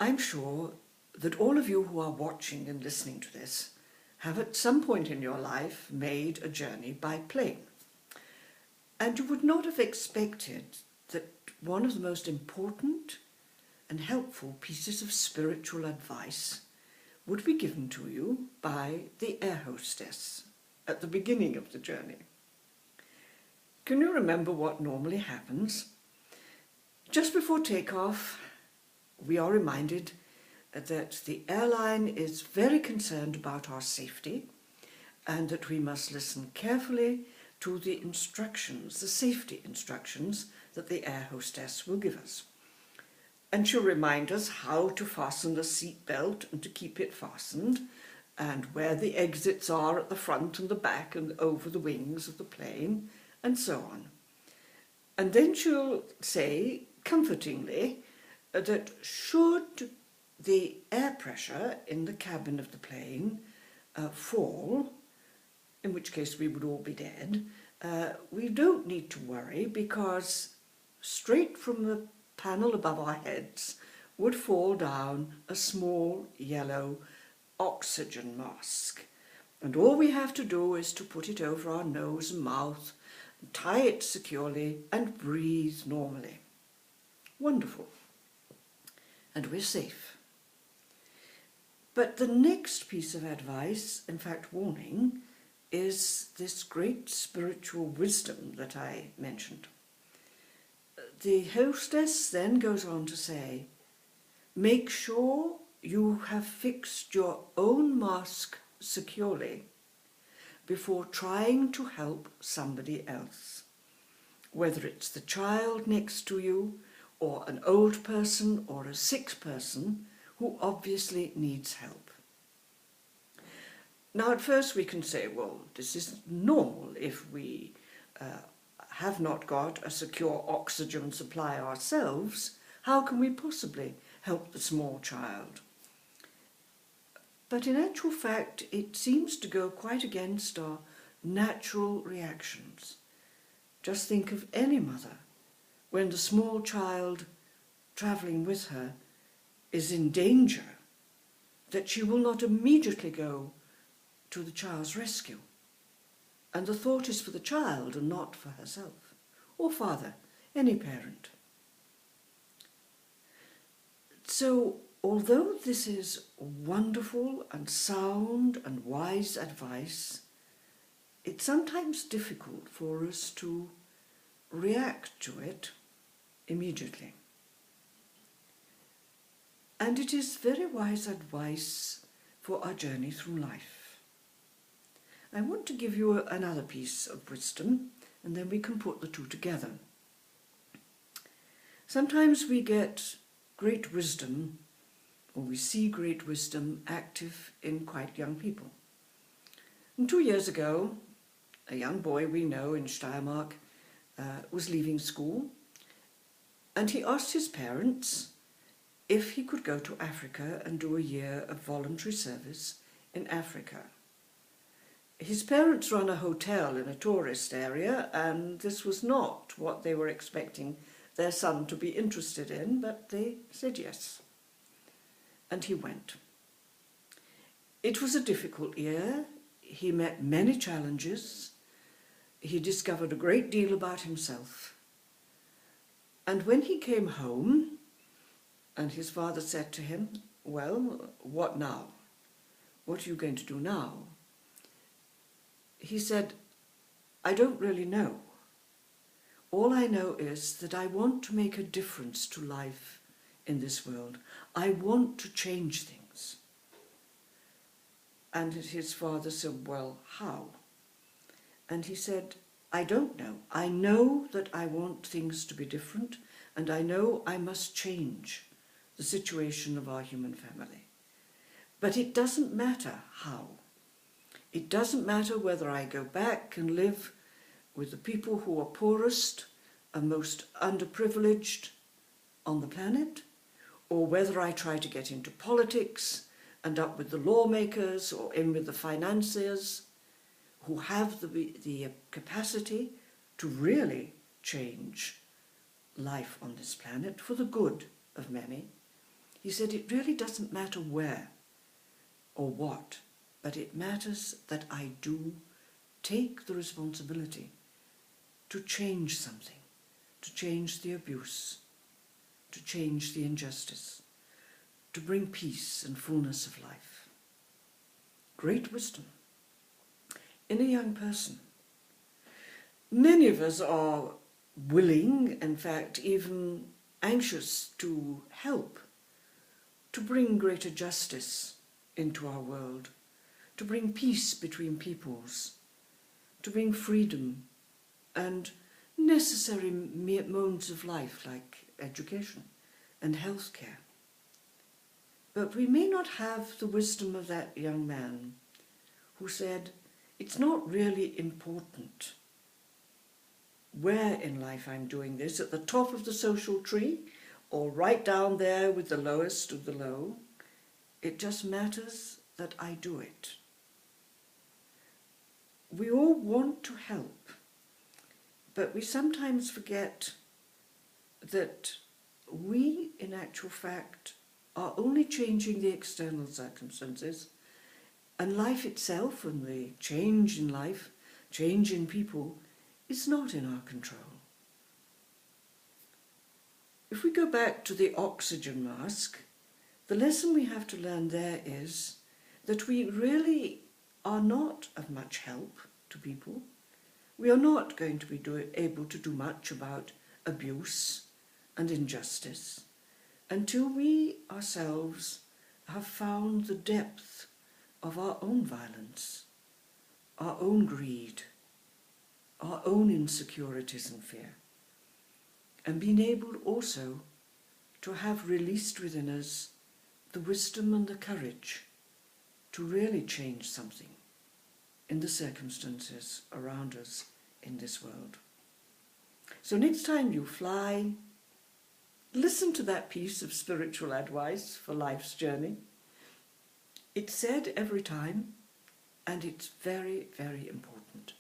I'm sure that all of you who are watching and listening to this have at some point in your life made a journey by plane. And you would not have expected that one of the most important and helpful pieces of spiritual advice would be given to you by the air hostess at the beginning of the journey. Can you remember what normally happens? Just before takeoff, we are reminded that the airline is very concerned about our safety and that we must listen carefully to the instructions, the safety instructions that the air hostess will give us. And she'll remind us how to fasten the seat belt and to keep it fastened, and where the exits are at the front and the back and over the wings of the plane, and so on. And then she'll say, comfortingly, that should the air pressure in the cabin of the plane fall, in which case we would all be dead, we don't need to worry, because straight from the panel above our heads would fall down a small yellow oxygen mask. And all we have to do is to put it over our nose and mouth, tie it securely, and breathe normally. Wonderful. And we're safe. But the next piece of advice, in fact warning, is this great spiritual wisdom that I mentioned. The hostess then goes on to say, make sure you have fixed your own mask securely before trying to help somebody else, whether it's the child next to you or an old person or a sick person who obviously needs help. Now at first we can say, well, this is normal if we have not got a secure oxygen supply ourselves. How can we possibly help the small child? But in actual fact, it seems to go quite against our natural reactions. Just think of any mother when the small child travelling with her is in danger, that she will not immediately go to the child's rescue. And the thought is for the child and not for herself, or father, any parent. So, although this is wonderful and sound and wise advice, it's sometimes difficult for us to react to it immediately. And it is very wise advice for our journey through life. I want to give you another piece of wisdom, and then we can put the two together. Sometimes we get great wisdom, or we see great wisdom active in quite young people. And 2 years ago, a young boy we know in Steiermark was leaving school, and he asked his parents if he could go to Africa and do a year of voluntary service in Africa. His parents run a hotel in a tourist area, and this was not what they were expecting their son to be interested in, but they said yes. And he went. It was a difficult year. He met many challenges. He discovered a great deal about himself. And when he came home, and his father said to him, well, what now? What are you going to do now? He said, I don't really know. All I know is that I want to make a difference to life in this world. I want to change things. And his father said, well, how? And he said, I don't know. I know that I want things to be different, and I know I must change the situation of our human family. But it doesn't matter how. It doesn't matter whether I go back and live with the people who are poorest and most underprivileged on the planet, or whether I try to get into politics and up with the lawmakers or in with the financiers who have the capacity to really change life on this planet for the good of many. He said, it really doesn't matter where or what, but it matters that I do take the responsibility to change something, to change the abuse, to change the injustice, to bring peace and fullness of life. Great wisdom in a young person. Many of us are willing, in fact, even anxious to help, to bring greater justice into our world, to bring peace between peoples, to bring freedom and necessary modes of life like education and healthcare. But we may not have the wisdom of that young man who said, it's not really important where in life I'm doing this, at the top of the social tree or right down there with the lowest of the low. It just matters that I do it. We all want to help, but we sometimes forget that we, in actual fact, are only changing the external circumstances, and life itself and the change in life, change in people, is not in our control. If we go back to the oxygen mask, the lesson we have to learn there is that we really are not of much help to people. We are not going to be able to do much about abuse and injustice until we ourselves have found the depth of our own violence, our own greed, our own insecurities and fear, and been able also to have released within us the wisdom and the courage to really change something in the circumstances around us in this world. So next time you fly, listen to that piece of spiritual advice for life's journey. It's said every time, and it's very, very important.